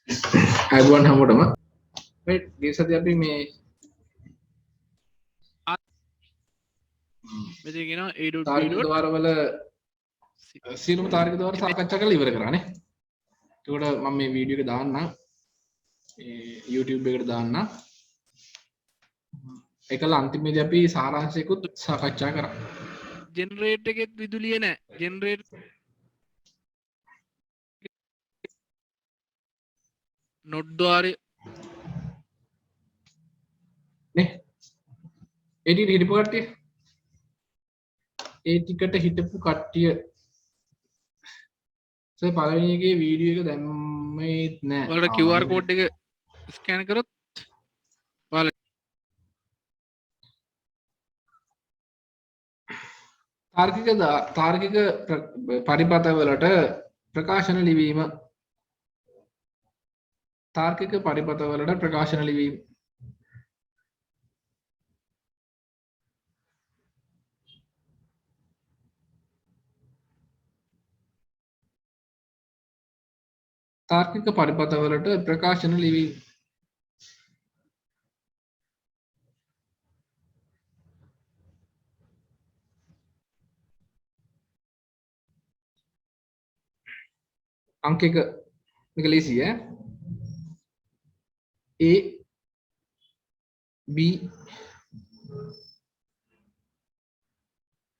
අයිබෝන් හැමෝටම මේ ගිය සතියේ අපි මේ මෙතන කියනවා a.b. තාර්කික ද්වාරවල සියලුම තාර්කික ද්වාර සාකච්ඡා කරලා ඉවර කරා නේ. ඒකට මම මේ වීඩියෝ එක දාන්නම්. මේ YouTube එකට දාන්නම්. ඒකල අන්තිමේදී අපි සාරාංශයකුත් සාකච්ඡා කරා. ජෙනරේටර් එකෙත් විදුලිය නැහැ. ජෙනරේටර් නොට් ද්වාරය නේ. ඒ ටිකට හිටපු කට්ටිය. ඒ ටිකට හිටපු කට්ටිය පළවෙනි එකේ වීඩියෝ එක දැම්මේ නැහැ. වලට QR කෝඩ් එක ස්කෑන් කරොත් තාර්කික පරිපථවලට ප්‍රකාශන ලිවීම තාර්කික පරිපථවලට ප්‍රකාශන ලිවීම තාර්කික පරිපථවලට ප්‍රකාශන ලිවීම अंक एक निकल लीजिए A B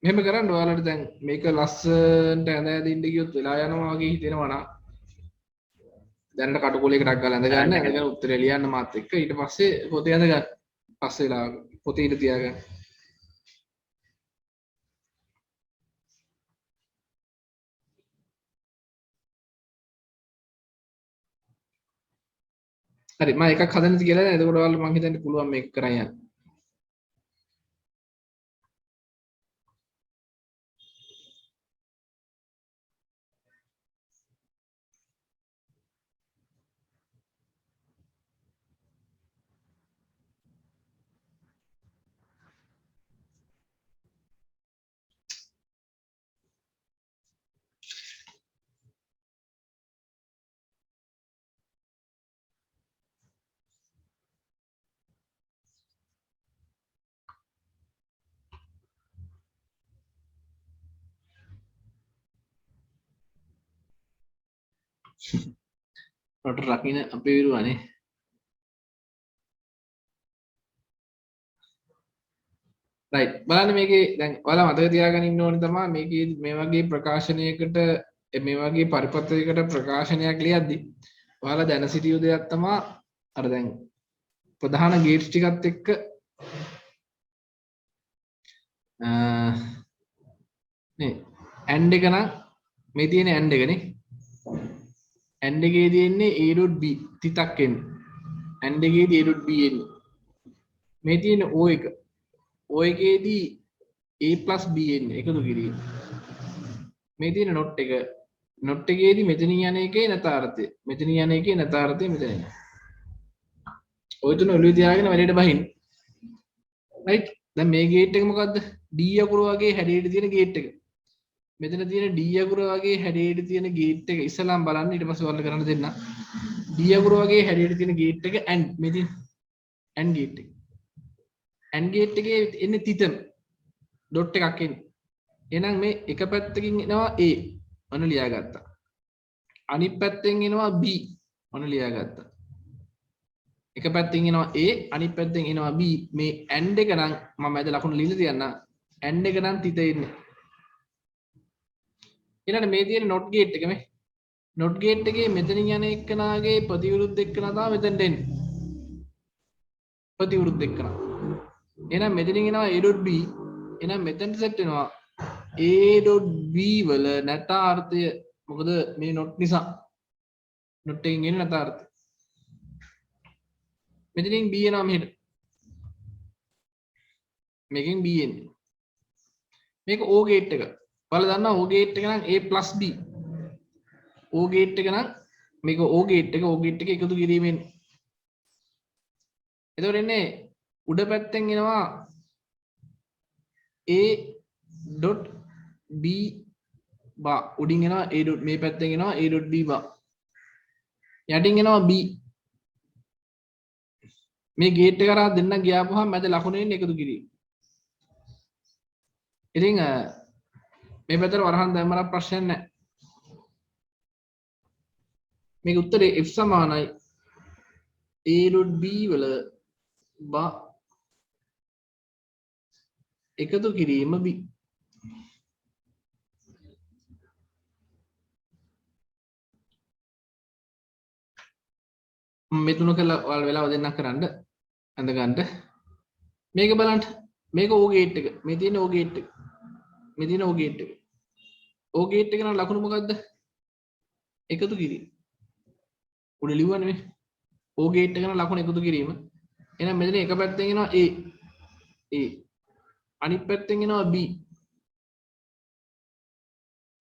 මෙහෙම කරන්න ඔයාලට දැන් මේක ලස්සනට ඇඳ ඇඳින්න ගියොත් වෙලා යනවා වගේ හිතෙනවා නම් දැනට කටුකොලයකටක් ගාලා ඇඳ ගන්න ඇඳගෙන උත්තරේ ලියන්න මාත් එක්ක ඊට පස්සේ පොතේ ඇඳ ගන්න පස්සේ වෙලා පොතේ ඉඳ තියාගන්න හරි මම එකක් හදන්න කියලා නේද එතකොට ඔයාලට මම හිතන්නේ පුළුවන් මේක කරන් යන්න රට රකින්න අපේ විරුවනේ රයිට් බලන්න මේකේ දැන් ඔයාලා මතක තියාගෙන ඉන්න ඕනේ තමයි මේකේ මේ වගේ ප්‍රකාශනයකට මේ වගේ පරිපත්‍රයකට ප්‍රකාශනයක් ලියද්දි ඔයාලා දැන සිටියු දෙයක් තමයි අර දැන් ප්‍රධාන ගේට්ස් ටිකත් එක්ක නේ ඇන්ඩ් එක නම් මේ තියෙන ඇන්ඩ් එකනේ ඇන්ඩ් එකේ තියෙන්නේ a.b තිතක් එන්නේ ඇන්ඩ් එකේදී a.b එන්නේ මේ තියෙන o එක o එකේදී a+b එන්නේ එකතු කිරීම මේ තියෙන නොට් එක නොට් එකේදී මෙතනින් යන එකේ නැතාර්ථය මෙතනින් යන එකේ නැතාර්ථය මෙතන එනවා ඔය තුන ඔළුවේ තියාගෙන වැඩේට බහින්න රයිට් දැන් මේ ගේට් එක මොකද්ද D අකුර වගේ හැඩයට තියෙන ගේට් එක මෙතන තියෙන D අකුර වගේ හැඩයට තියෙන ගේට් එක ඉස්සලාම් බලන්න ඊට පස්සේ ඔයාලට කරන්න දෙන්න D අකුර වගේ හැඩයට තියෙන ගේට් එක and මේ තියෙන and ගේට් එක and ගේට් එකේ එන්නේ තිතම ඩොට් එකක් එන්නේ එහෙනම් මේ එක පැත්තකින් එනවා A ඔන්න ලියාගත්තා අනිත් පැත්තෙන් එනවා B ඔන්න ලියාගත්තා එක පැත්තෙන් එනවා A අනිත් පැත්තෙන් එනවා B මේ and එක නම් මම අද ලකුණු ලියලා තියන්න and එක නම් තිත එන්නේ ඊළඟ මේ තියෙන not gate එක මේ not gate එකේ මෙතනින් යන එක්කනාගේ ප්‍රතිවිරුද්ධ එක්කනා තමයි මෙතනට එන්නේ ප්‍රතිවිරුද්ධ එක්කනා එහෙනම් මෙතනින් එනවා a.b එහෙනම් මෙතනට සෙට් වෙනවා a.b වල නැතාර්ථය මොකද මේ not නිසා not එකෙන් එන්නේ නැතාර්ථය මෙතනින් b එනවා මෙහෙට මේකෙන් b එන්නේ මේක o gate එක ඔයාලා දන්නවා o gate එක නම් a+b o gate එක නම් මේක o gate එක එකතු කිරීමෙන් එතකොට එන්නේ උඩ පැත්තෙන් එනවා a.b බා උඩින් එනවා a. මේ පැත්තෙන් එනවා a.b බා යටින් එනවා B. මේ ගේට් එක කරා දෙන්න ගියාපුවාම මැද ලකුණේ ඉන්නේ එකතු කිරීම. ඉතින් මේ පැත්තට වරහන් දැම්මම ප්‍රශ්නයක් නැහැ. මේක උත්තරේ F සමානයි A.B වල එකතු කිරීම B. මේ තුන කළා ඔයාලා වෙලාව දෙන්නක් කරන්න අඳ ගන්න. මේක බලන්න. මේක O ගේට් එක. මේ තියෙන O ගේට් එක. මේ තියෙන O ගේට් එක. O ගේට් එක නම් ලකුණු මොකද්ද? එකතු කිරීම. උඩ ලිව්වනේ මේ. O ගේට් එක නම් ලකුණු එකතු කිරීම. එහෙනම් මෙතන එක පැත්තෙන් එනවා A. A. අනිත් පැත්තෙන් එනවා B.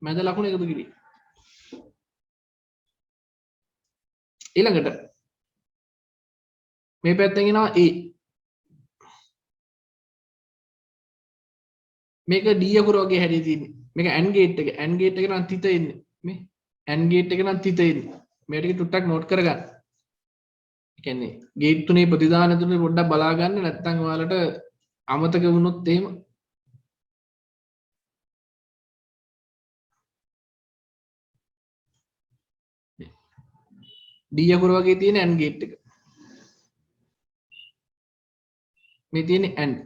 මැද ලකුණු එකතු කිරීම. ඊළඟට මේ පැත්තෙන් එනවා A. මේක D අකුර වගේ හැදී තියෙන්නේ. මේක AND ගේට් එක. AND ගේට් එක නම් තිත එන්නේ. මේ AND ගේට් එක නම් තිත එන්නේ. මේ ටික ටුට්ටක් නෝට් කරගන්න. ඒ කියන්නේ ගේට් තුනේ ප්‍රතිදාන තුනේ පොඩ්ඩක් බලා ගන්න නැත්නම් ඔයාලට අමතක වුණොත් එහෙම D අකුර වගේ තියෙන AND ගේට් එක. මේ තියෙන්නේ AND.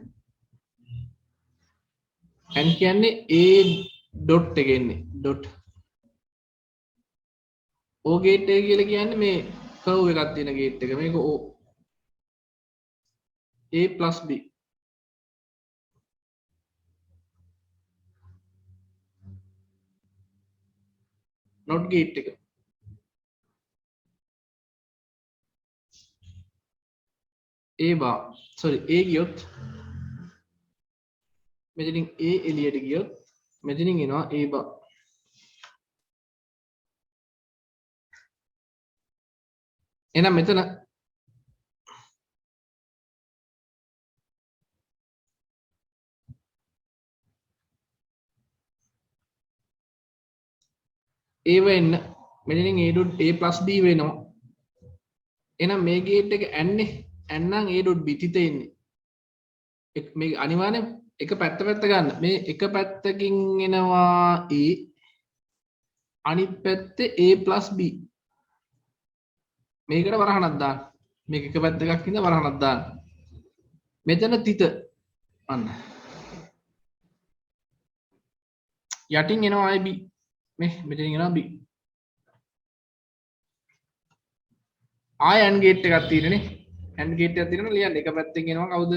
AND කියන්නේ A ඩොට් එක එන්නේ. ඩොට්. O ගේට් එක කියලා කියන්නේ මේ කර්ව් එකක් තියෙන ගේට් එක. මේක O. A + B. not gate එක. A bar. sorry A ගියොත් මෙතනින් A එළියට ගියොත් මෙතනින් එනවා A bar. එහෙනම් මෙතන A වෙන්න මෙතනින් A + B වෙනවා. එහෙනම් මේ ගේට් එක ඇන්නේ ඇන්නම් A.B තිත එන්නේ. මේ අනිවාර්යෙන් එක පැත්ත ගන්න. මේ එක පැත්තකින් එනවා A අනිත් පැත්තේ A + B. මේකට වරහණක් දාන්න. මේක එක පැත්තකක් ඉඳලා වරහණක් දාන්න. මෙතන තිත අන්න. යටින් එනවා ආයි B. මේ මෙතනින් එනවා B. ආය AND ගේට් එකක් තියෙනනේ. AND ගේට් එකක් තියෙනවා ලියන්න. එක පැත්තකින් එනවා කවුද?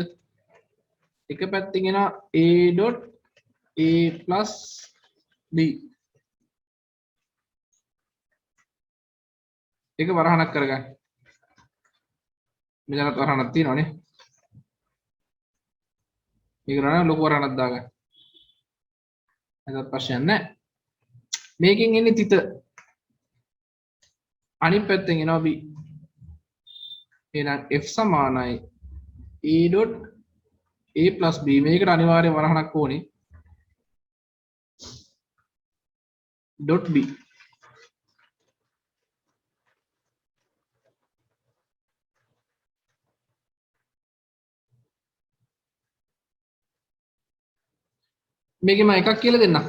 එක පැත්තකින් එනවා A.A + B. ඒක වරහණක් කරගන්න. මෙතනත් වරහණක් තියෙනවනේ. මේක නෑ ලොකු වරහණක් දාගන්න. එතකොට ප්‍රශ්නයක් නෑ. මේකෙන් එන්නේ තිත. අනිත් පැත්තෙන් එනවා B. එහෙනම් F සමානයි A.A + B. මේකට අනිවාර්යෙන් වරහණක් ඕනේ. .B. මේකේ මම එකක් කියලා දෙන්නම්.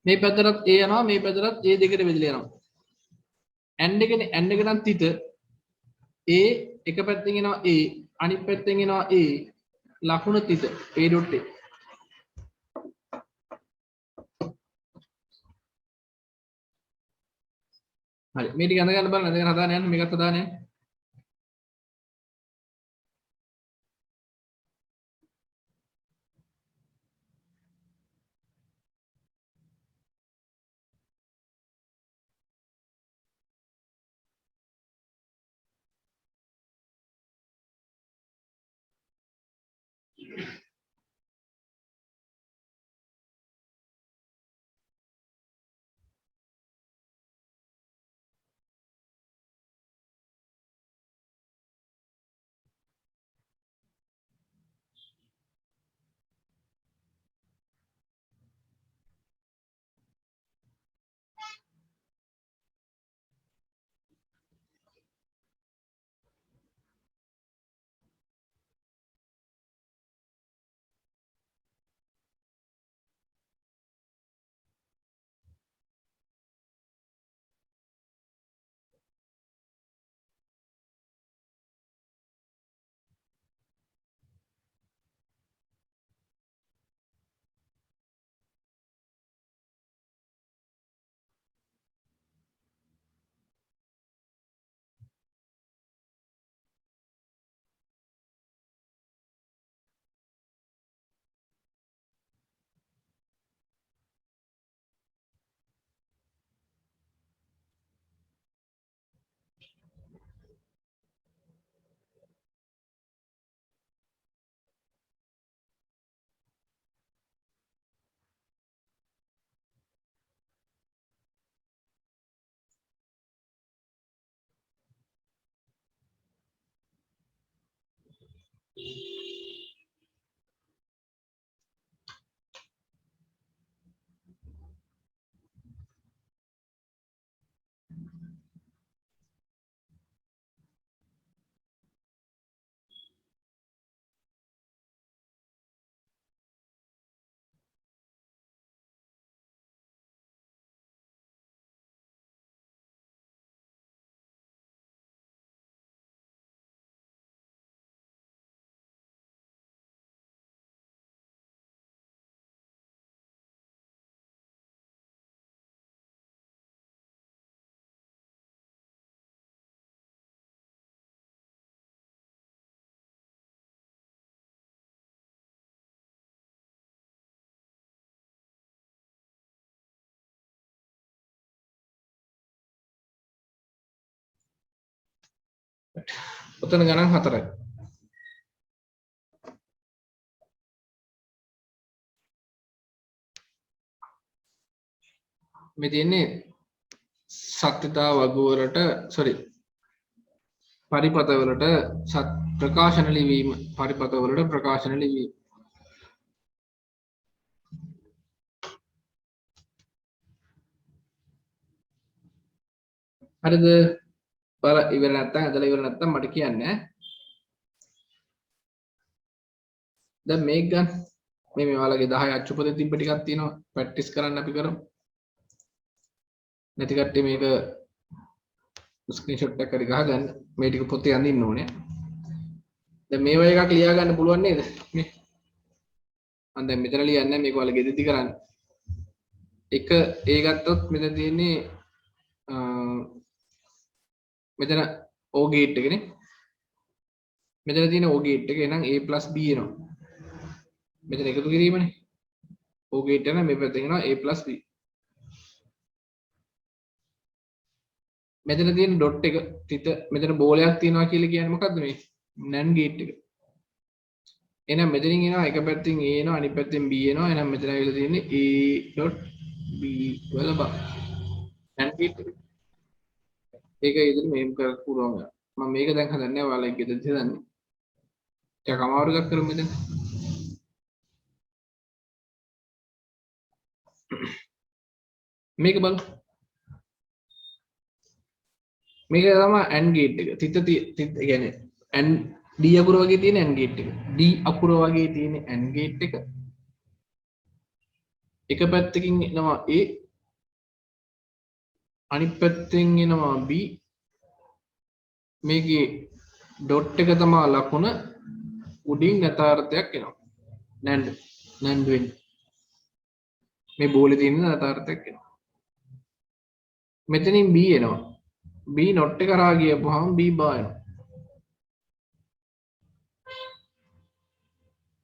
මේ පැත්තටත් A යනවා මේ පැත්තටත් A දෙකට බෙදලා යනවා. AND එකනේ AND එක නම් තිත A එක පැත්තෙන් එනවා A අනිත් පැත්තෙන් එනවා A ලකුණ තිත A.A. හරි මේ ටික අඳ ගන්න බලන්න අඳගෙන හදාන්න යන්න මේකත් හදාන්න යන්න. ඔතන ගණන් 4යි. මේ තියෙන්නේ සත්‍යතා වගු වලට පරිපත වලට ප්‍රකාශන ලිවීම පරිපත වලට ප්‍රකාශන ලිවීම. හරිද? බල ඉවර නැත්තම් ඇදලා ඉවර නැත්තම් මට කියන්න ඈ. දැන් මේක ගන්න. මේ ඔයාලගේ 10 අච්චුපතේ තිබ්බ ටිකක් තියෙනවා. ප්‍රැක්ටිස් කරන්න අපි කරමු. නැති කට්ටිය මේක ස්ක්‍රීන්ෂොට් එකක් හරි ගහගන්න. මේ ටික පොතේ අඳින්න ඕනේ. දැන් මේ වගේ එකක් ලියා ගන්න පුළුවන් නේද? මේ මම දැන් මෙතන ලියන්නේ මේක ඔයාලා ගෙදෙද්දි කරන්න. එක ඒ ගත්තොත් මෙතන තියෙන්නේ මෙතන O ගේට් එකනේ. මෙතන තියෙන O ගේට් එක එහෙනම් A + B එනවා. මෙතන එකතු කිරීමනේ. O ගේට් එක මේ පැත්තෙන් එනවා A + B. මෙතන තියෙන ඩොට් එක තිත මෙතන බෝලයක් තියෙනවා කියලා කියන්නේ මොකද්ද මේ? NAND ගේට් එක. එහෙනම් මෙතනින් එනවා එක පැත්තෙන් A එනවා අනිත් පැත්තෙන් B එනවා. එහෙනම් මෙතන ඇවිල්ලා තියෙන්නේ A.B වල බා. NAND ගේට් එක. ඒක ඉදිරි මේම් කරලා පුළුවන්. මම මේක දැන් හදන්නේ ඔයාලා ගෙදරදී හදන්නේ. ටිකක් අමාරු එකක් කරමු මෙතන. මේක බලන්න. මේක තමයි AND ගේට් එක. තිත කියන්නේ AND D අකුර වගේ තියෙන AND ගේට් එක. D අකුර වගේ තියෙන AND ගේට් එක. එක පැත්තකින් එනවා A අනිත් පැත්තෙන් එනවා B. මේකේ ඩොට් එක තමයි ලකුණ උඩින් යථාර්ථයක් එනවා. NAND වෙන්නේ. මේ බෝලේ තියෙන යථාර්ථයක් එනවා. මෙතනින් B එනවා. B not එක කරා ගියපුවාම B බා එනවා.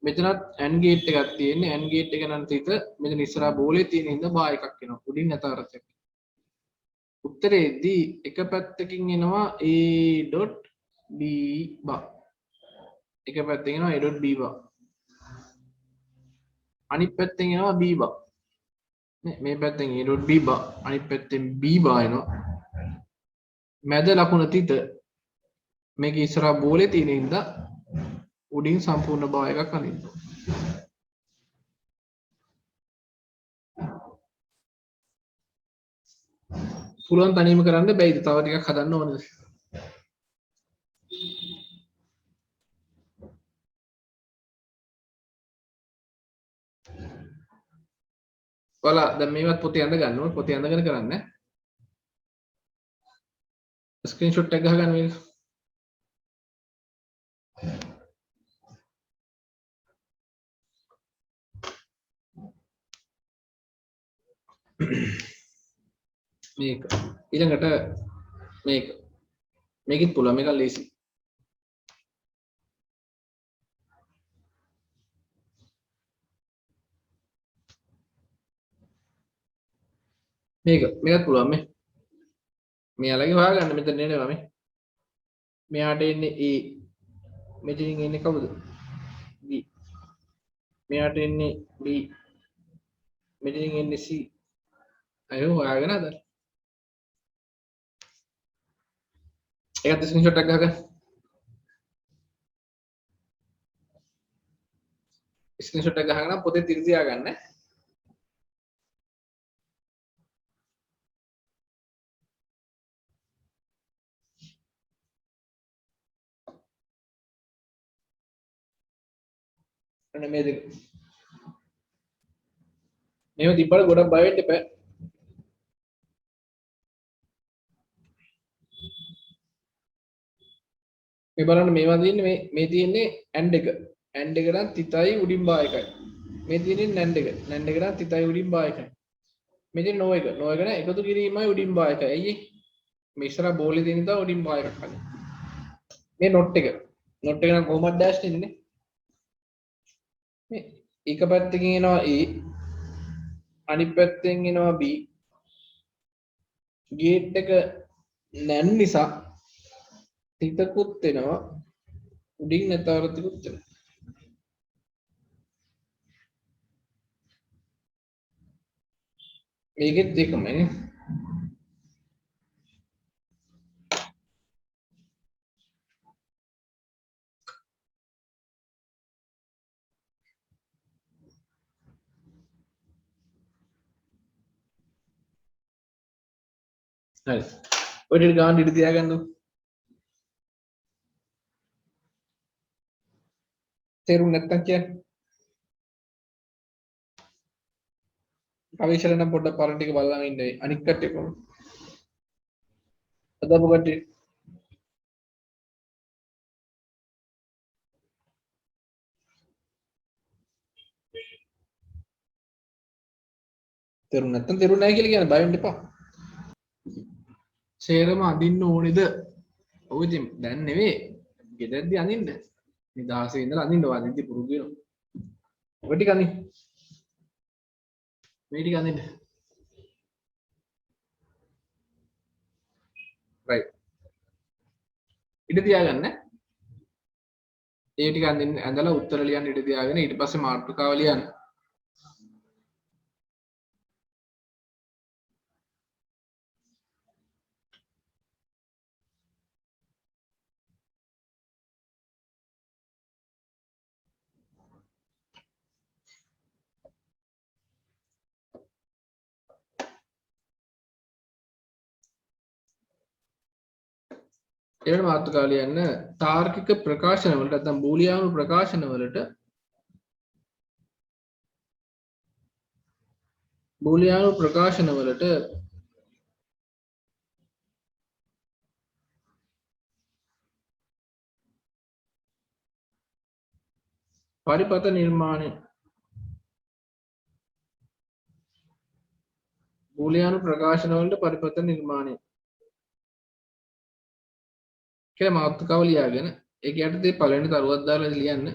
මෙතනත් AND ගේට් එකක් තියෙන්නේ. AND ගේට් එක නම් තිත මෙතන ඉස්සරහා බෝලේ තියෙන හින්දා බා එකක් එනවා. උඩින් යථාර්ථයක්. උත්තරේදී එක පැත්තකින් එනවා A.B බා. එක පැත්තකින් එනවා A.B බා. අනිත් පැත්තෙන් එනවා B බා. මේ පැත්තෙන් A.B බා අනිත් පැත්තෙන් B බා එනවා. මැද ලකුණ තිත මේක ඉස්සරහා බෝලේ තියෙන හින්දා උඩින් සම්පූර්ණ බා එකක් අඳින්න. පුළුවන් තනියම කරන්න බැයිද? තව ටිකක් හදන්න ඕනද? ඔයාලා දැන් මේවත් පොතේ අඳ ගන්න ඕනේ. පොතේ අඳගෙන කරන්න. ස්ක්‍රීන්ෂොට් එක ගහගන්න මේක. මේක ඊළඟට මේකෙත් පුළුවන් මේක ලේසි. මේකත් පුළුවන් මේ මෙයාලගේ හොයාගන්න මෙතන එනවා මේ මෙයාට එන්නේ A මෙතනින් එන්නේ කවුද B මෙයාට එන්නේ B මෙතනින් එන්නේ C අයෝ හොයාගෙන හදන්න. ඒකත් ස්ක්‍රීන්ෂොට් එකක් ගහගන්න. ස්ක්‍රීන්ෂොට් එක ගහගෙන පොතේ තියලා ගන්න. අන්න මේ දෙක. මේව තිබ්බට ගොඩක් බය වෙන්න එපා. මේ බලන්න මේවා තියෙන්නේ මේ තියෙන්නේ AND එක. AND එක නම් තිතයි උඩින් බා එකයි. මේ තියෙන්නේ NAND එක. NAND එක නම් තිතයි උඩින් බා එකයි. මේ තියෙන්නේ NO එක. NO එක නම් එකතු කිරීමයි උඩින් බා එකයි. ඇයි මේ ඉස්සරහ බෝලේ තියෙන නිසා උඩින් බා එකක් හරි. මේ not එක. not එක නම් කොහොමද ඩෑෂ් වෙන්නේ? මේ එක පැත්තකින් එනවා A අනිත් පැත්තෙන් එනවා B. ගේට් එක NAND නිසා තිතකුත් වෙනවා උඩින් නැතාරතිකුත් වෙනවා. මේකෙත් එකමනේ. හරි. ඔය ටික ගාන ඉඳ තියාගන්නකො. තේරුම් නැත්තම් කියන්නේ. පරිශන නම් පොඩ්ඩක් පරණ ටික බලලා ඉන්නේ. අනික් කට්ටිය කොහොමද? අදපු කට්ටිය තේරුම් නැත්තම් තේරුම් නැහැ කියලා කියන බය වෙන්න එපා. සේරම අඳින්න ඕනේද? ඔව් ඉතින් දැන් නෙවෙයි. ගෙදරදී අඳින්න. නිදහසේ ඉඳලා අඳින්න වාදින්දි පුරුදු වෙනවා. ඔය ටික අඳින්න. මේ ටික අඳින්න. right. ඉඳ තියාගන්න. ඒ ටික අඳින්න ඇඳලා උත්තර ලියන්න ඉඳ තියාගෙන ඊට පස්සේ මාතෘකාව ලියන්න. ඊළඟ මාතෘකාව ලියන්න තාර්කික ප්‍රකාශන වලට නැත්නම් බූලියානු ප්‍රකාශන වලට පරිපත නිර්මාණය බූලියානු ප්‍රකාශන වලට පරිපත නිර්මාණය කියලා මාතෘකාව ලියාගෙන ඒක යටතේ පළවෙනි තරුවක් දාලා ලියන්න.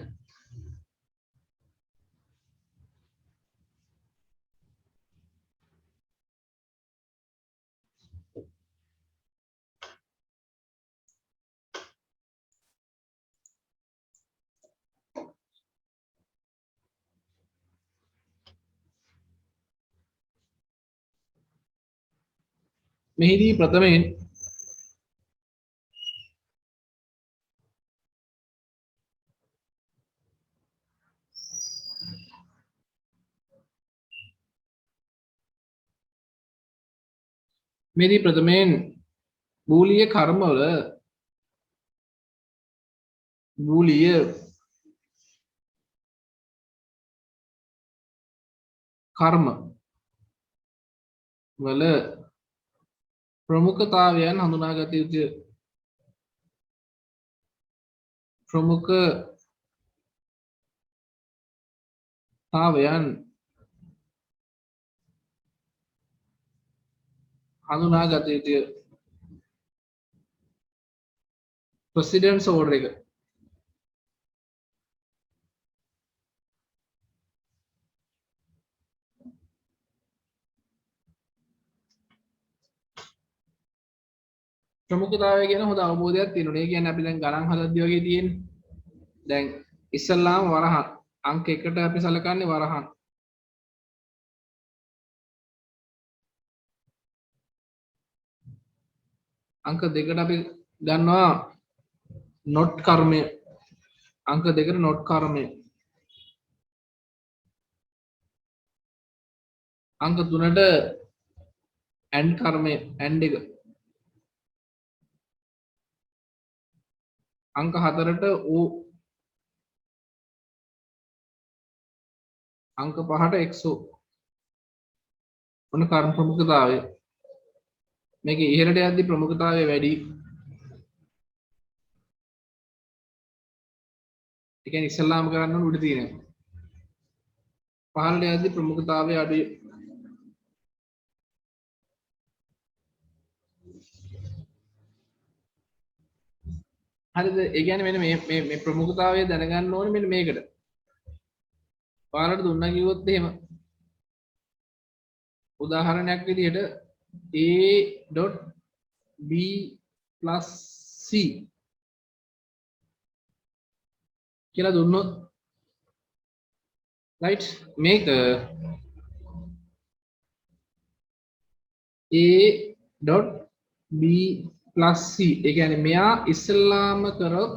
මෙහිදී ප්‍රථමයෙන් බූලිය කර්මවල බූලිය කර්ම වල ප්‍රමුඛතාවයන් හඳුනාගත යුතුය. ප්‍රමුඛතාවයන් හඳුනාගත යුතුය. ප්‍රෙසිඩන්ට්ස් ඕඩර් එක ප්‍රමුඛතාවය ගැන හොඳ අවබෝධයක් තියෙනවා. ඒ කියන්නේ අපි දැන් ගණන් හදද්දී වගේ තියෙන්නේ. දැන් ඉස්සල්ලාම වරහන් අංක 1ට අපි සලකන්නේ වරහන්. අංක 2ට අපි ගන්නවා not කර්මය. අංක 2ට not කර්මය. අංක 3ට and කර්මය and එක. අංක 4ට o. අංක 5ට xo. ඔන්න කර්ම ප්‍රමුඛතාවය. මේක ඉහළට යද්දී ප්‍රමුඛතාවය වැඩි. ඒ කියන්නේ ඉස්සල්ලාම කරන්න ඕන උඩ තියෙන. පහළට යද්දී ප්‍රමුඛතාවය අඩුයි. හරිද? ඒ කියන්නේ මෙන්න මේ ප්‍රමුඛතාවය දැනගන්න ඕනේ මෙන්න මේකට. පාලට දුන්නා කිව්වොත් එහෙම උදාහරණයක් විදිහට a.b + c කියලා දුන්නොත් right මේක a dot b plus c ඒ කියන්නේ මෙයා ඉස්සෙල්ලාම කරොත්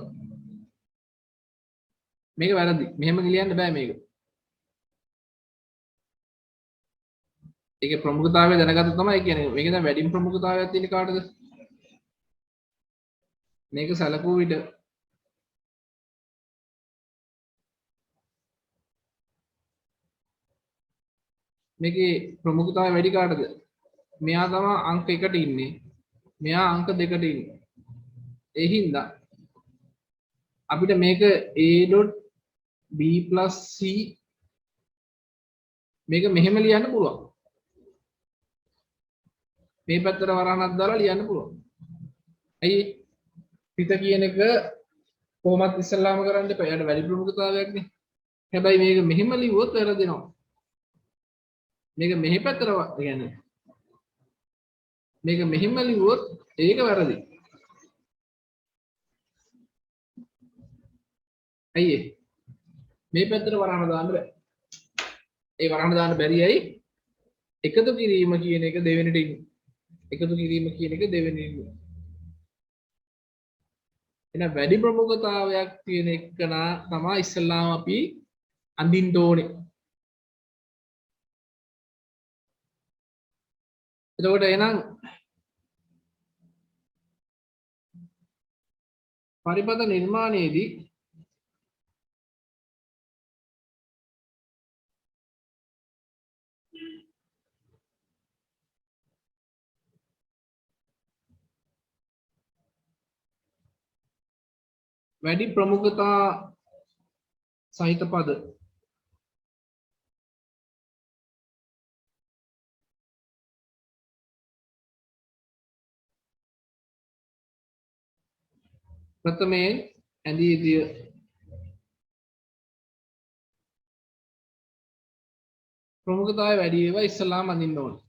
මේක වැරදි මෙහෙම ලියන්න බෑ මේක ඒකේ ප්‍රමුඛතාවය දැනගත්ත තමයි කියන්නේ මේක දැන් වැඩිම ප්‍රමුඛතාවයක් තියෙන කාටද මේක සැලකුව විට මේකේ ප්‍රමුඛතාවය වැඩි කාටද මෙයා තමයි අංක 1ට ඉන්නේ මෙයා අංක 2ට ඉන්නේ ඒ හින්දා අපිට මේක a.b + c මේක මෙහෙම ලියන්න පුළුවන් මේ පැත්තට වරහණක් දාලා ලියන්න පුළුවන් ඇයි පිට කියන එක කොහොමත් ඉස්සල්ලාම කරන්න එපා යාට වැඩි ප්‍රමුඛතාවයක් නේ හැබැයි මේක මෙහෙම ලිව්වොත් වැරදිනවා මේක මෙහෙ පැත්තට කියන්නේ මේක මෙහෙම ලිව්වොත් ඒක වැරදි ඇයි මේ පැත්තට වරහණ දාන්න බෑ ඒ වරහණ දාන්න බැරි ඇයි එකතු කිරීම කියන එක දෙවෙනිට ඉන්නේ එකතු කිරීම කියන එක දෙවෙනිට ඉන්නේ එහෙනම් වැඩි ප්‍රමුඛතාවයක් තියෙන එකනා තමයි ඉස්සල්ලාම අපි අඳින්න ඕනේ එතකොට එහෙනම් පරිපථ නිර්මාණයේදී වැඩි ප්‍රමුඛතා සහිත පද ප්‍රථමයෙන් ඇඳී යුතුය ප්‍රමුඛතාවය වැඩි ඒවා ඉස්සලාම අඳින්න ඕනේ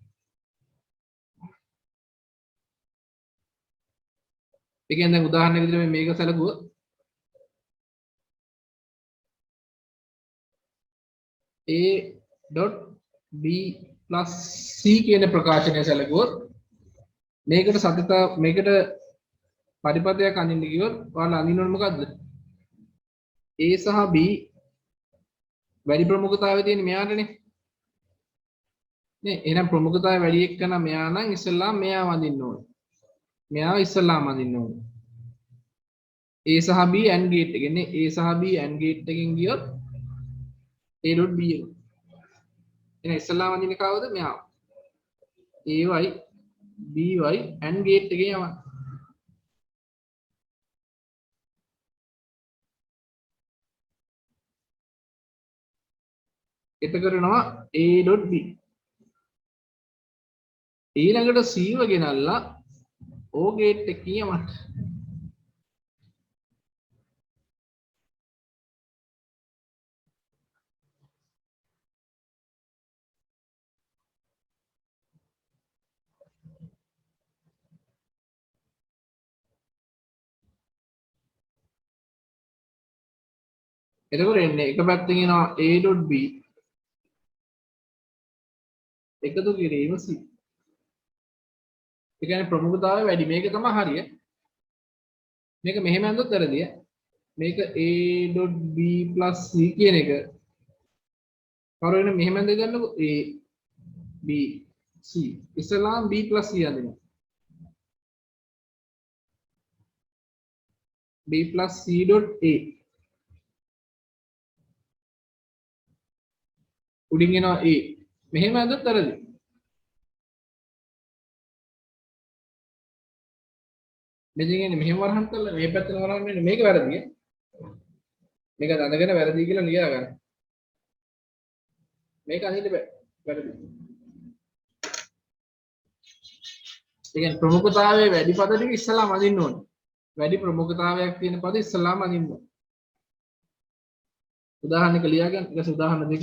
ඒ කියන්නේ දැන් උදාහරණයක් විදිහට මේක සැලකුවොත් a.b + c කියන ප්‍රකාශනය සැලකුවොත් මේකට සතත මේකට පරිපථයක් අඳින්න ගියොත් ඔයාලා අඳින්න ඕනේ මොකද්ද a සහ b වැඩි ප්‍රමුඛතාවය තියෙන මෙයාටනේ නේ එහෙනම් ප්‍රමුඛතාවය වැඩි එක්කන මෙයා නම් ඉස්සෙල්ලාම මෙයා වඳින්න ඕනේ මෙයාව ඉස්සෙල්ලාම අඳින්න ඕනේ a සහ b AND gate එකනේ a සහ b AND gate එකෙන් ගියොත් a.b එක එහෙනම් ඉස්සෙල්ලාම අඳින්නේ කවුද මෙයා a y b y AND gate එකේ යවන්න එත කරනවා a.b ඊළඟට c ව ගෙනල්ලා o gate එකේ යවන්න එතකොට එන්නේ එක පැත්තකින් එනවා a.b එකතු කිරීම c ඒ කියන්නේ ප්‍රමුඛතාවය වැඩි මේක තමයි හරිය මේක මෙහෙම ඇඳුත් වැරදිය මේක a.b + c කියන එක කරගෙන මෙහෙම ඇඳ ගන්නකො a b c ඉස්සලාම් b + c අඳිනවා b + c.a උඩින් එනවා a මෙහෙම ඇඳුත් වැරදි මෙතන ඉන්නේ මෙහෙම වරහන් කරලා මේ පැත්තට වරහන් වෙන්නේ මේක වැරදිය මේක අඳගෙන වැරදි කියලා ලියා ගන්න මේක අඳින්න බෑ වැරදි ඒ කියන්නේ ප්‍රමුඛතාවයේ වැඩි පද ටික ඉස්සලාම අඳින්න ඕනේ වැඩි ප්‍රමුඛතාවයක් තියෙන පද ඉස්සලාම අඳින්න ඕනේ උදාහරණයක ලියා ගන්න ඊට පස්සේ උදාහරණ දෙක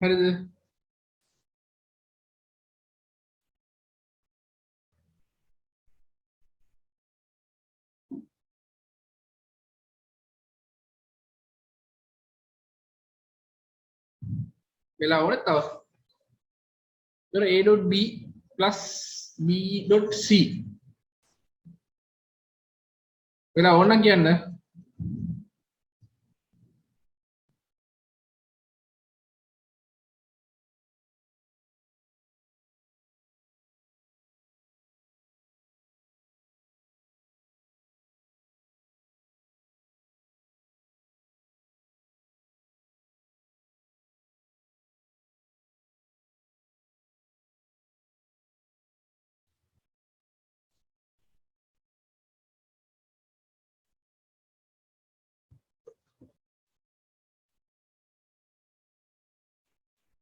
හරිද? වෙලා ඕනේ තව. ඒතර a.b plus b.c වෙලා ඕන නම් කියන්න.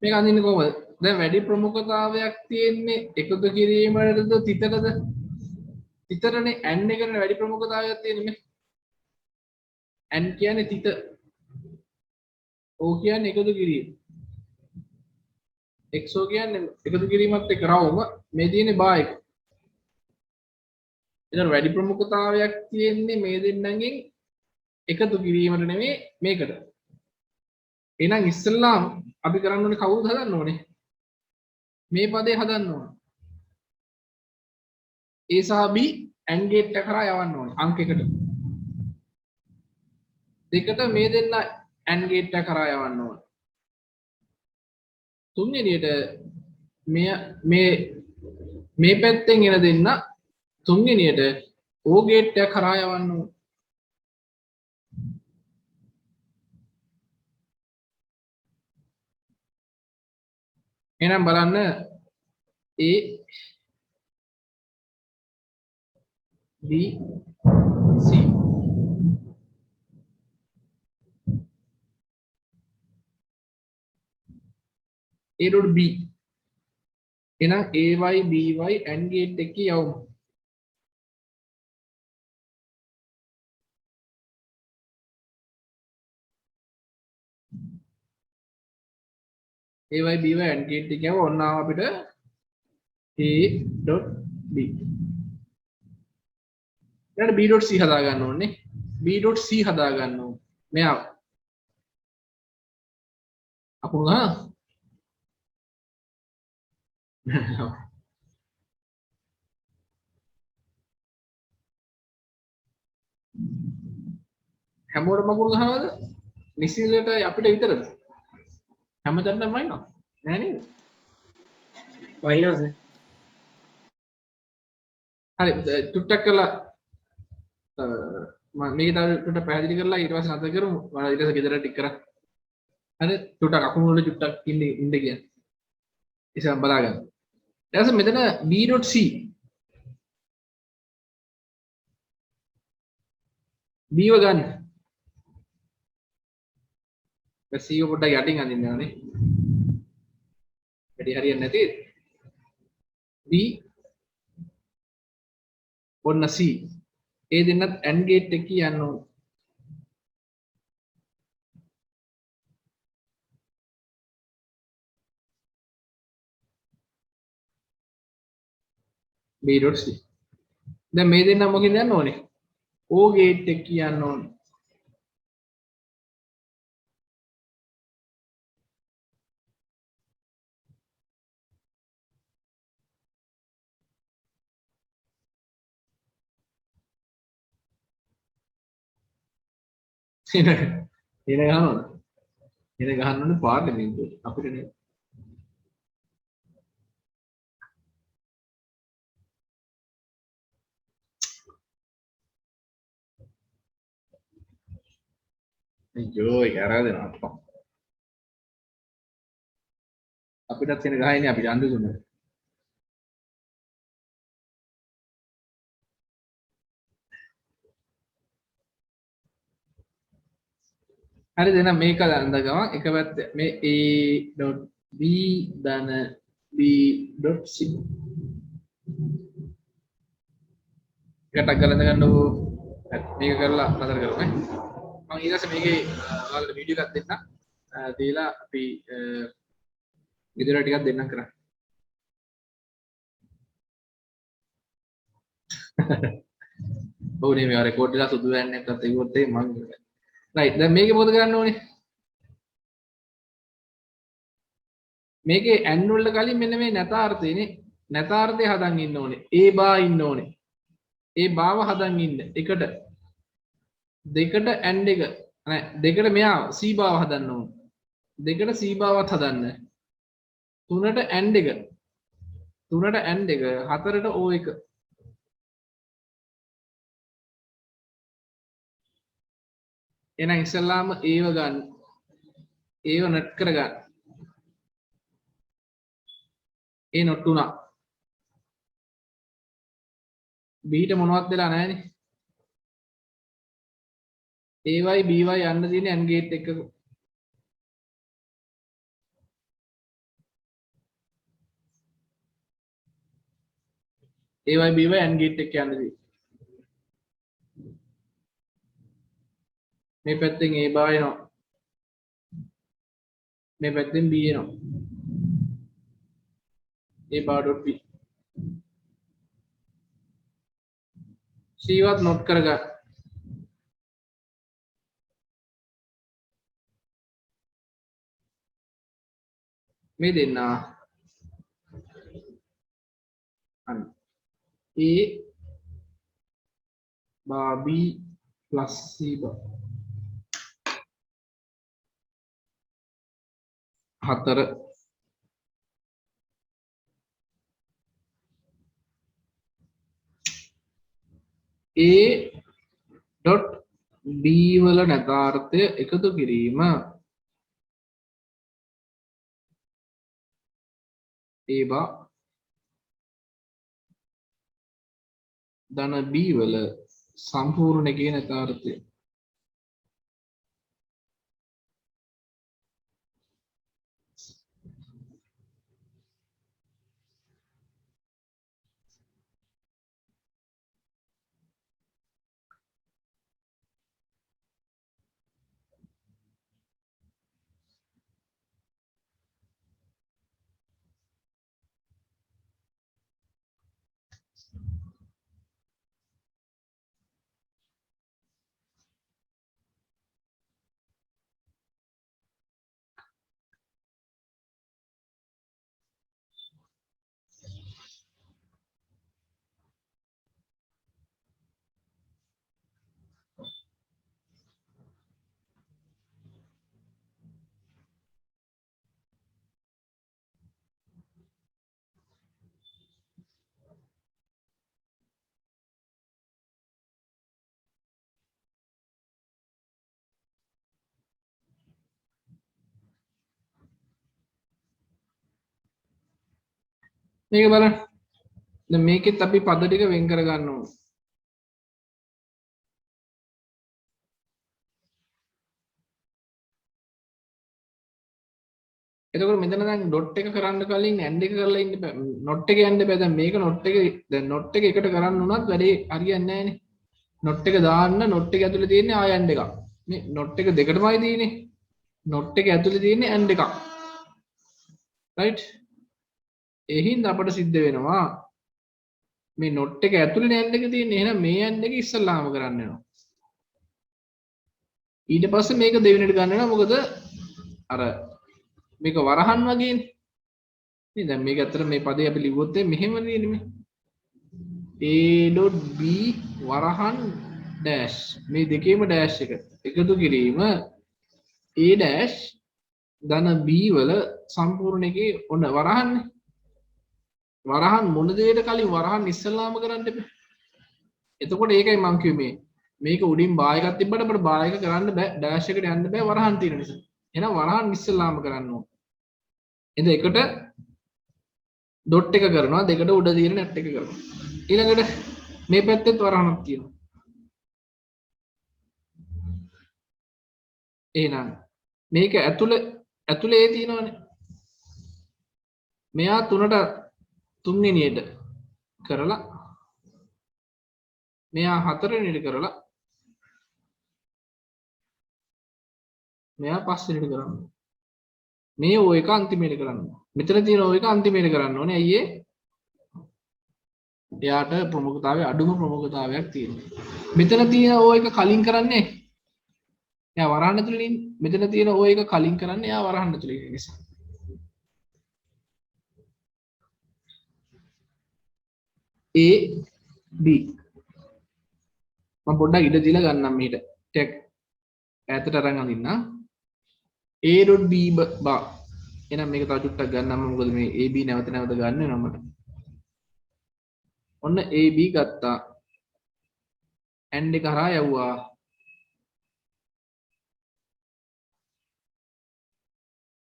මේක අඳින්නේ කොහොමද? දැන් වැඩි ප්‍රමුඛතාවයක් තියෙන්නේ එකතු කිරීමටද තිතටද? තිතටනේ n එකනේ වැඩි ප්‍රමුඛතාවයක් තියෙන්නේ මේ. n කියන්නේ තිත. o කියන්නේ එකතු කිරීම. xo කියන්නේ එකතු කිරීමත් එක්ක රවුම මේ තියෙන්නේ බා එක. එතන වැඩි ප්‍රමුඛතාවයක් තියෙන්නේ මේ දෙන්නගෙන් එකතු කිරීමට නෙමෙයි මේකට. එහෙනම් ඉස්සෙල්ලාම අපි කරන්න ඕනේ කවුරුද හදන්න ඕනේ? මේ පදේ හදන්න ඕනේ. A සහ B AND gate එක කරා යවන්න ඕනේ අංක එකට. දෙකට මේ දෙන්න AND gate එක කරා යවන්න ඕනේ. තුන්වෙනියට මේ පැත්තෙන් එන දෙන්න තුන්වෙනියට O gate එක කරා යවන්න ඕනේ. එහෙනම් බලන්න A B C A dot B එහෙනම් AY BY AND gate එකේ යවමු. AY BY AND gate එක යව ඔන්න ආව අපිට A dot B. ඊට B dot C හදා ගන්න ඕනේ. B dot C හදා ගන්න ඕනේ. මෙයා අකුණු ගන්න. හැමෝටම අකුණු ගන්නවද? නිසිලට අපිට විතරද? හැමතැනම වයින්නවා. නෑ නේද? වයින්නවා සර්. හරි ටුට්ටක් කරලා මම මේක තව ටුට්ටක් පැහැදිලි කරලා ඊට පස්සේ නතර කරමු. මම ඊට පස්සේ ගෙදර ටික කරා. හරි ටුට්ටක් අකුණු වල ටුට්ටක් ඉන්න කියන්නේ. ඉතින් බලාගන්න. ඊට පස්සේ මෙතන b.c b ව ගන්න. c එක පොඩ්ඩක් යටින් අඳින්න ඕනේ. වැඩි හරියන්නේ නැති. b ඔන්න c ඒ දෙන්නත් AND gate එක යන්න ඕනේ. b.c දැන් මේ දෙන්න මොකෙන්ද යන්න ඕනේ? O gate එක යන්න ඕනේ. එන ගහනවා. එන ගහන්න ඕනේ පාර්ලිමේන්තුවට අපිට නෙවෙයි. අයියෝ ඒක ආරාධනා අප්පා. අපිටත් එන ගහයිනේ අපි ඡන්ද දුන්නා. හරි එහෙනම් මේක දාන්න ගමන් එක පැත්ත මේ A.B ධන B.C එකටක් ගලඳ ගන්නකො මේක කරලා නතර කරමු ඈ මම ඊට පස්සේ මේකේ ඔයාලට වීඩියෝ එකක් දෙන්නම් දීලා අපි ඉදිරියට ටිකක් දෙන්නම් කරා. ඔව් නේ මේවා රෙකෝඩ් වෙලා සුදු වෙන්නේ නැත්නම් ඒකත් ඒ මං රයිට් දැන් මේකේ මොකද කරන්න ඕනේ? මේකේ ඇන් වලට කලින් මෙන්න මේ නැතාර්ථයනේ නැතාර්ථය හදන් ඉන්න ඕනේ. ඒ බා ඉන්න ඕනේ. ඒ බාව හදන් ඉන්න. එකට දෙකට ඇන්ඩ් එක නෑ දෙකට මෙයා C බාව හදන්න ඕනේ. දෙකට C බාවත් හදන්න. තුනට ඇන්ඩ් එක. තුනට ඇන්ඩ් එක. හතරට O එක. එහෙනම් ඉස්සල්ලාම ඒව ගන්න. ඒව නට් කරගන්න. ඒ නොට් උනා. B ට මොනවත් වෙලා නැහැනේ. AY BY යන්න තියෙන AND gate එකක. AY BY AND gate එක යන්න තියෙන්නේ. මේ පැත්තෙන් A බා එනවා. මේ පැත්තෙන් B එනවා. A bar dot B. C වත් note කරගන්න. මේ දෙන්න අන්න A bar B plus C bar. හතර A dot B වල නැතාර්ථය එකතු කිරීම A bar ධන B වල සම්පූර්ණ එකේ නැතාර්ථය මේක බලන්න දැන් මේකෙත් අපි පද ටික වෙන් කර ගන්න ඕනේ එතකොට මෙතන දැන් ඩොට් එක කරන්න කලින් ඇන්ඩ් එක කරලා ඉන්න බෑ නොට් එක යන්න බෑ දැන් මේක නොට් එක දැන් නොට් එක එකට කරන්න උනත් වැඩේ හරියන්නේ නැහනේ නොට් එක දාන්න නොට් එක ඇතුලේ තියෙන්නේ ආය ඇන්ඩ් එකක් මේ නොට් එක දෙකටමයි තියෙන්නේ නොට් එක ඇතුලේ තියෙන්නේ ඇන්ඩ් එකක් රයිට් ඒ හින්දා අපට සිද්ධ වෙනවා මේ නොට් එක ඇතුලේ ඇන්ඩ් එක තියෙන්නේ එහෙනම් මේ ඇන්ඩ් එක ඉස්සල්ලාම කරන්න වෙනවා ඊට පස්සේ මේක දෙවෙනිට ගන්න වෙනවා මොකද අර මේක වරහන් වගේනේ නේ දැන් මේක ඇත්තට මේ පදේ අපි ලිව්වොත් මෙහෙම නෙන්නේ මේ a.b වරහන් ඩෑෂ් මේ දෙකේම ඩෑෂ් එක එකතු කිරීම a ඩෑෂ් ධන b වල සම්පූර්ණ එකේ ඔන්න වරහන්නේ වරහන් මොන දෙයකට කලින් වරහන් ඉස්සල්ලාම කරන්න එපා එතකොට ඒකයි මම කිව්වේ මේක උඩින් බා එකක් තිබ්බට අපිට බා එක කරන්න බෑ ඩෑෂ් එකට යන්න බෑ වරහන් තියෙන නිසා එහෙනම් වරහන් ඉස්සල්ලාම කරන්න ඕන එද එකට ඩොට් එක කරනවා දෙකට උඩ තියෙන නැට් එක කරනවා ඊළඟට මේ පැත්තෙත් වරහනක් තියෙනවා එහෙනම් මේක ඇතුලේ තියෙනවනේ මෙයා තුනට තුන්වෙනියට කරලා මෙයා හතරවෙනියට කරලා මෙයා පස්වෙනියට කරනවා මේ O එක අන්තිමයට කරන්න. මෙතන තියෙන O එක අන්තිමයට කරන්න ඕනේ. ඇයි ඒ? එයාට ප්‍රමුඛතාවය අඩුම ප්‍රමුඛතාවයක් තියෙනවා. මෙතන තියෙන O එක කලින් කරන්නේ එයා වරහන් ඇතුළේ ඉන්නේ. මෙතන තියෙන O එක කලින් කරන්නේ එයා වරහන් ඇතුළේ ඉන්න නිසා. A B මම පොඩ්ඩක් ඉඩ දීලා ගන්නම් මෙහෙට. ටැග් ඈතට අරන් අඳින්න. A.B බා. එහෙනම් මේක තව චුට්ටක් ගන්නම් මොකද මේ AB නැවත නැවත ගන්න වෙනවා මට. ඔන්න AB ගත්තා. AND එක හරහා යවුවා.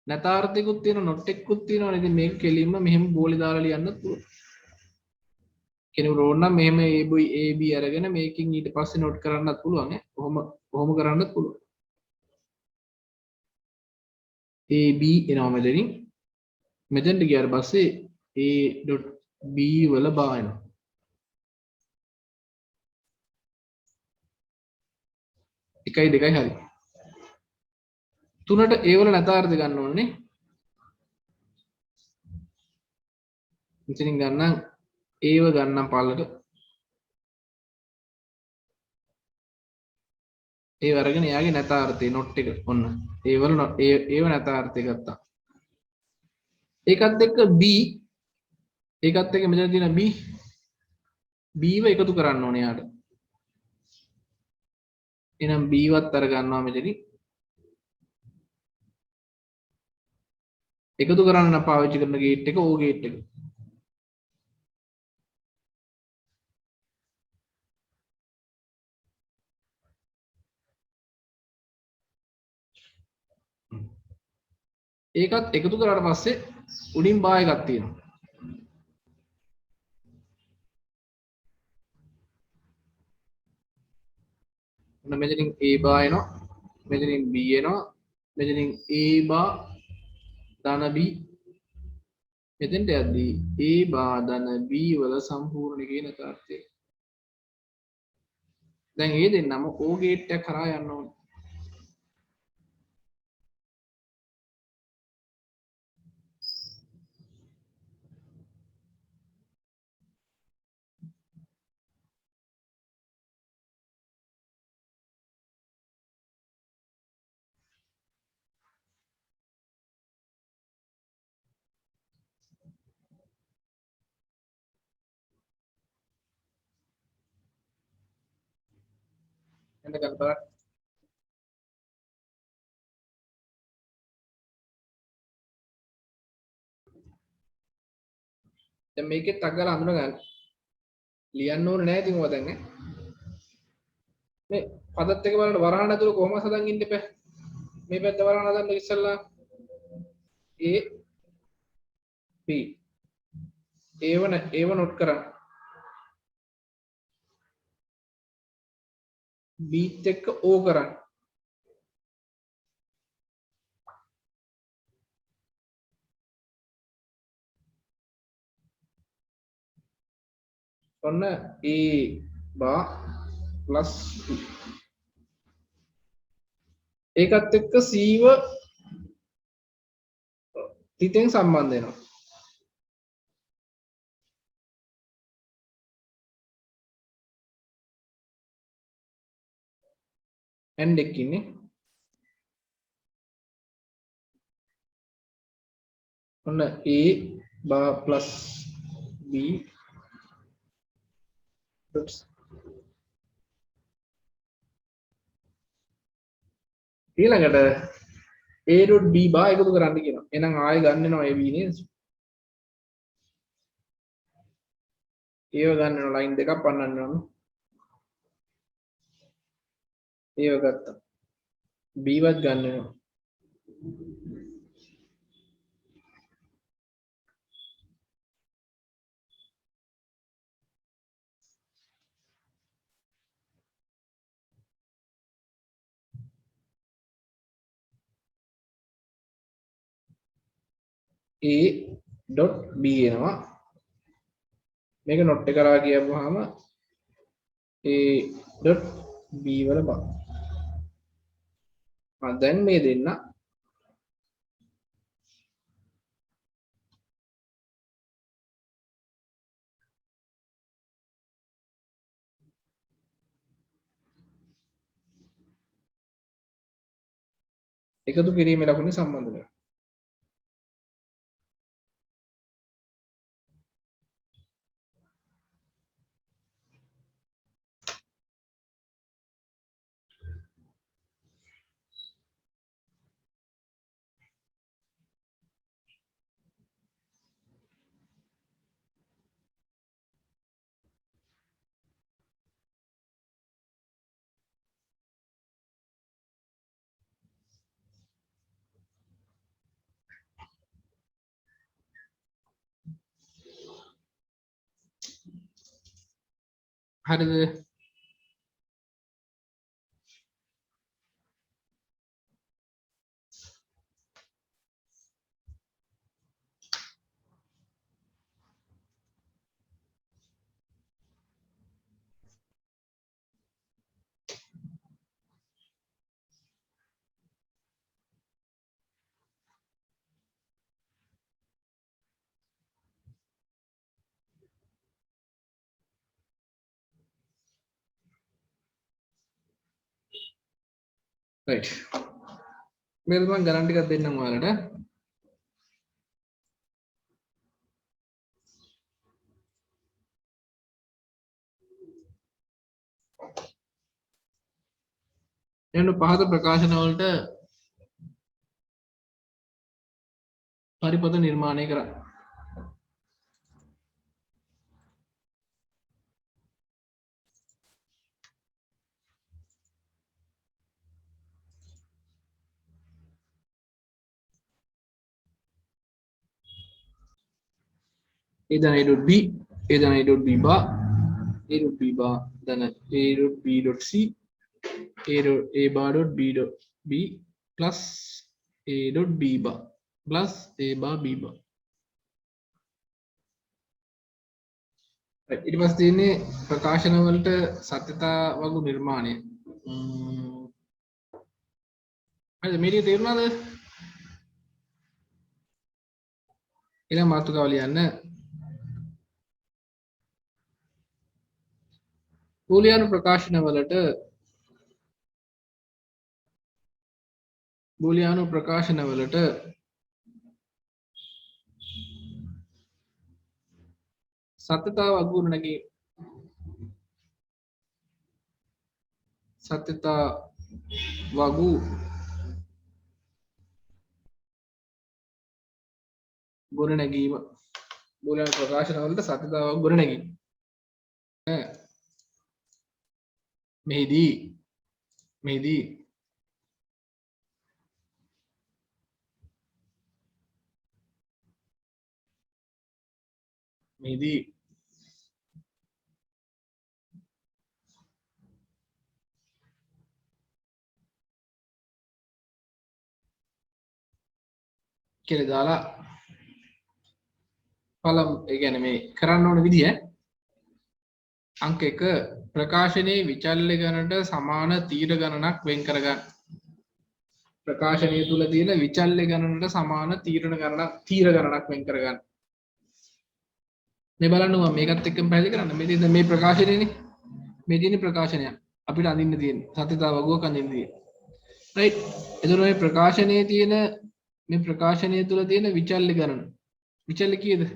නැතාර්ථිකුත් තියෙනවා not එකකුත් තියෙනවා. ඉතින් මේක කෙලින්ම මෙහෙම බෝලේ දාලා ලියන්නත් පුළුවන්. කෙනෙකුට ඕන නම් මෙහෙම AB අරගෙන මේකෙන් ඊට පස්සේ note කරන්නත් පුළුවන් ඈ. කොහොම කරන්නත් පුළුවන්. AB එනවා මෙතනින්. මෙතෙන්ට ගියාට පස්සේ A.B වල බා එනවා. එකයි දෙකයි හරි. තුනට A වල නැතාර්ථ ගන්න ඕනේ. මෙතනින් ගන්නම් ඒව ගන්නම් පල්ලට. ඒ වරගෙන එයාගේ නැතාර්ථය not එක ඔන්න. ඒව නැතාර්ථය ගත්තා. ඒකත් එක්ක B ඒකත් එක්ක මෙතන තියෙන B ව එකතු කරන්න ඕනේ යාට. එහෙනම් B වත් අර ගන්නවා මෙතනින්. එකතු කරන්න පාවිච්චි කරන ගේට් එක O ගේට් එක. ඒකත් එකතු කරාට පස්සේ උඩින් බා එකක් තියෙනවා. ඔන්න මෙතනින් A බා එනවා. මෙතනින් B එනවා. මෙතනින් A බා ධන B. මෙතෙන්ට යද්දී A බා ධන B වල සම්පූර්ණ කියන කාර්යය. දැන් ඒ දෙන්නම O ගේට් එක කරා යන්න ඕනේ. එන්න ගන්න බලන්න. දැන් මේකෙත් අග්ගලා අඳුන ගන්න. ලියන්න ඕනේ නැහැ ඉතින් ඔය දැන් ඈ. මේ පදත් එක බලන්න වරහන් ඇතුළේ කොහොමද හදන් ඉන්න එපා. මේ පැත්ත වරහන් හදන්න ඉස්සල්ලා A B ඒව නොට් කරන්න. B එක්ක O කරන්න. ඔන්න A බා ප්ලස් B. ඒකත් එක්ක C ව තිතෙන් සම්බන්ධ වෙනවා. AND එක ඉන්නේ. ඔන්න A බා ප්ලස් B ඊළඟට A.B බා එකතු කරන්න කියනවා. එහෙනම් ආයෙ ගන්න වෙනවා AB නේද? ඒව ගන්න වෙනවා ලයින් දෙකක් පන්නන්න වෙනවා. ඒව ගත්තා. B වත් ගන්න වෙනවා. A.B එනවා. මේක නොට් එක කරා කියපුවාම A.B වල බා. දැන් මේ දෙන්න එකතු කිරීමේ ලකුණේ සම්බන්ධ කරගන්න. හරිද? right. මේක මම ගණන් ටිකක් දෙන්නම් ඔයාලට. එන්න පහත ප්‍රකාශන වලට පරිපථ නිර්මාණය කරන්න. A then A dot B, A then A dot B bar, A dot B bar, then A dot B dot C, A dot A bar dot B dot B plus A dot B bar plus A bar B bar. right. ඊට පස්සේ තියෙන්නේ ප්‍රකාශන වලට සත්‍යතා වගු නිර්මාණය. හරිද? මේක තේරුණාද? ඊළඟ මාතෘකාව ලියන්න. බූලියානු ප්‍රකාශන වලට සත්‍යතාව අගුණනගේ සත්‍යතා වගු ගොඩනැගීම බූලියානු ප්‍රකාශන වලට සත්‍යතාව වගු ගොඩනැගීම මෙහිදී කියලා දාලා පළමු ඒ කියන්නේ මේ කරන්න ඕන විදිය අංක 1 ප්‍රකාශනයේ විචල්්‍ය ගණනට සමාන තීර ගණනක් වෙන් කරගන්න. ප්‍රකාශනය තුල තියෙන විචල්්‍ය ගණනට සමාන තීර ගණනක් වෙන් කරගන්න. මේ බලන්න මම මේකත් එක්කම පැහැදිලි කරන්න. මේ ප්‍රකාශනයනේ. මේ තියෙන ප්‍රකාශනය අපිට අඳින්න තියෙන්නේ. සත්‍යතාව වගුවක් අඳින්න තියෙන්නේ. right. එතකොට මේ ප්‍රකාශනයේ තියෙන මේ ප්‍රකාශනය තුල තියෙන විචල්්‍ය ගණන. විචල්්‍ය කීයද?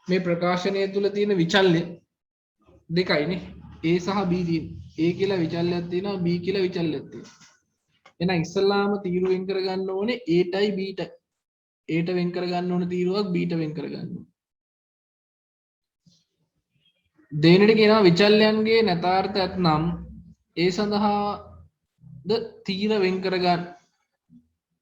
මේ ප්‍රකාශනය තුල තියෙන විචල්්‍ය දෙකයිනේ. A සහ B තියෙන. A කියලා විචල්්‍යයක් තියෙනවා, B කියලා විචල්්‍යයක් තියෙනවා. එහෙනම් ඉස්සල්ලාම තීරු වෙන් කරගන්න ඕනේ A tie B tie. A ට වෙන් කරගන්න ඕන තීරුවක් B ට වෙන් කරගන්න ඕනේ. දෙවෙනිට කියනවා විචල්්‍යයන්ගේ නැතාර්ථ ඇතනම් A සඳහාද තීර වෙන් කරගන්න.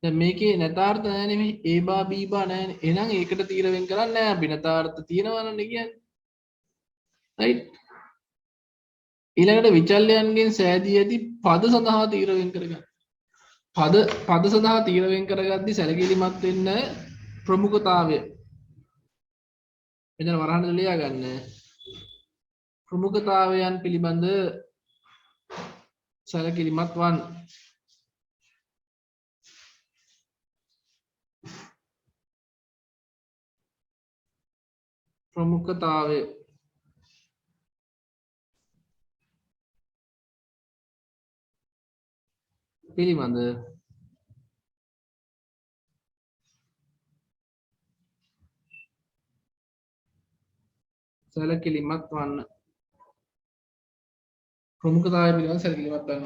දැන් මේකේ නැතාර්ථ නැහැ නෙමෙයි A බා B බා නැහැ. එහෙනම් ඒකට තීර වෙන් කරන්නේ නැහැ අපි. නැතාර්ථ තියෙනවනේ කියන්නේ. right. ඊළඟට විචල්්‍යයන්ගෙන් සෑදී ඇති පද සඳහා තීර වෙන් කරගන්න. පද සඳහා තීර වෙන් කරගද්දී සැලකිලිමත් වෙන්න ප්‍රමුඛතාවය. මෙතන වරහන් ලියා ගන්න. ප්‍රමුඛතාවයන් පිළිබඳ සැලකිලිමත් වන්න. ප්‍රමුඛතාවය පිළිබඳ සැලකිලිමත් වන්න. ප්‍රමුඛතාවය පිළිබඳ සැලකිලිමත් වන්න.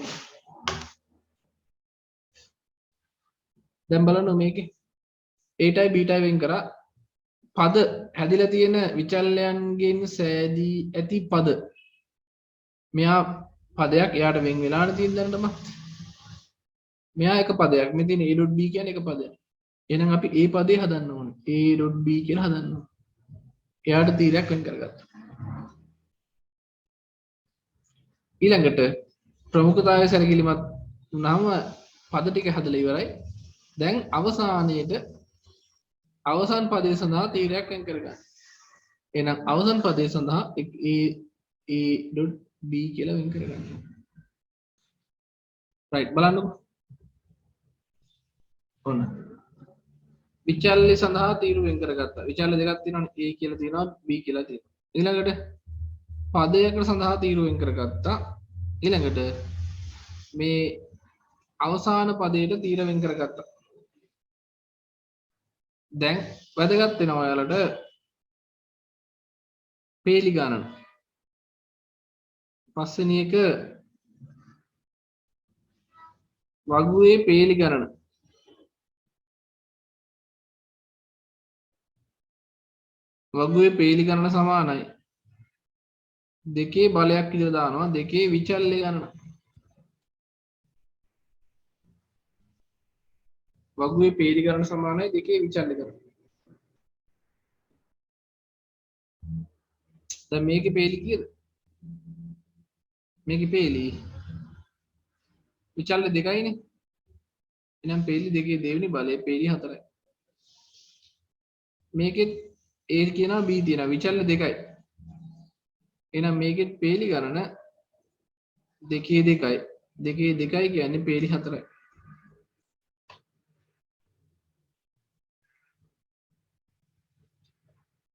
දැන් බලන්න මේකේ a ටයි b ටයි වෙන් කරා පද හැදිලා තියෙන විචල්‍යයන්ගෙන් සෑදී ඇති පද. මෙයා පදයක් එයාට වෙන් වෙලානේ තියෙන දැනටම. මෙයා එක පදයක්. මේ තියෙන a.b කියන්නේ එක පදයක්. එහෙනම් අපි a පදේ හදන්න ඕනේ. a.b කියලා හදන්න ඕනේ. එයාට තීරයක් වෙන් කරගත්තා. ඊළඟට ප්‍රමුඛතාවය සැලකිලිමත් වුණාම පද ටික හදලා ඉවරයි. දැන් අවසානයේට අවසන් පදේ සඳහා තීරයක් වෙන් කරගන්න. එහෙනම් අවසන් පදේ සඳහා a.b කියලා වෙන් කරගන්න. right බලන්නකො. ඔන්න. විචල්්‍ය සඳහා තීරු වෙන් කරගත්තා. විචල්්‍ය දෙකක් තියෙනවානේ a කියලා තියෙනවා b කියලා තියෙනවා. ඊළඟට පදයකට සඳහා තීරු වෙන් කරගත්තා. ඊළඟට මේ අවසාන පදයට තීර වෙන් කරගත්තා. දැන් වැදගත් වෙනවා ඔයාලට පේලි ගණන. පස්වෙනි එක වගුවේ පේලි ගණන. වගුවේ පේලි ගණන සමානයි දෙකේ බලයක් විතර දානවා දෙකේ විචල්්‍ය ගණන. වගුවේ පේලි ගණන සමානයි දෙකේ විචල්්‍ය ගණන. දැන් මේකේ පේලි කීයද? මේකේ පේලි විචල්්‍ය දෙකයිනේ. එහෙනම් පේලි දෙකේ දෙවෙනි බලය පේලි 4යි. මේකෙත් a කියනවා b තියෙනවා විචල්්‍ය දෙකයි. එහෙනම් මේකෙත් පේලි ගණන දෙකේ දෙකයි. දෙකේ දෙකයි කියන්නේ පේලි 4යි.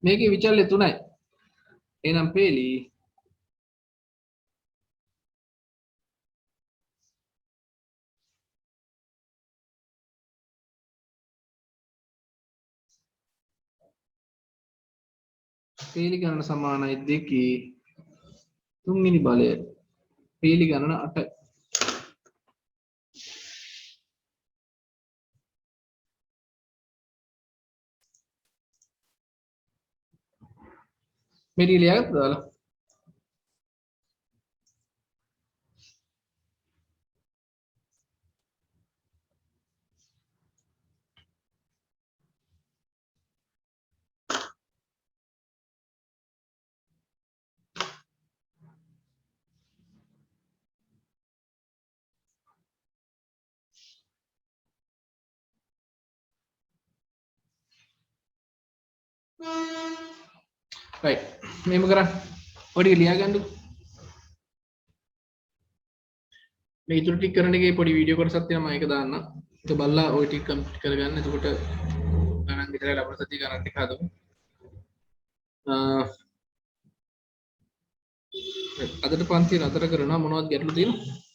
මේකේ විචල්්‍ය 3යි. එහෙනම් පේලි පේලි ගණන සමානයි දෙකේ තුන්වෙනි බලය පේලි ගණන 8යි. මෙරි ලියගත්ත දාලා right මේම කරන්න ඔය ටික ලියා ගන්නකො. මේ ඉතුරු ටික කරන එකේ පොඩි වීඩියෝ කොටසක් තියෙනවා මම ඒක දාන්න. ඒක බලලා ඔය ටික කම්ප්ලීට් කරගන්න. එතකොට ගණන් විතරයි ලබන සතිය ගණන් ටික හදමු. අදට පන්ති නතර කරනවා මොනවද ගැටලු තියෙනවද?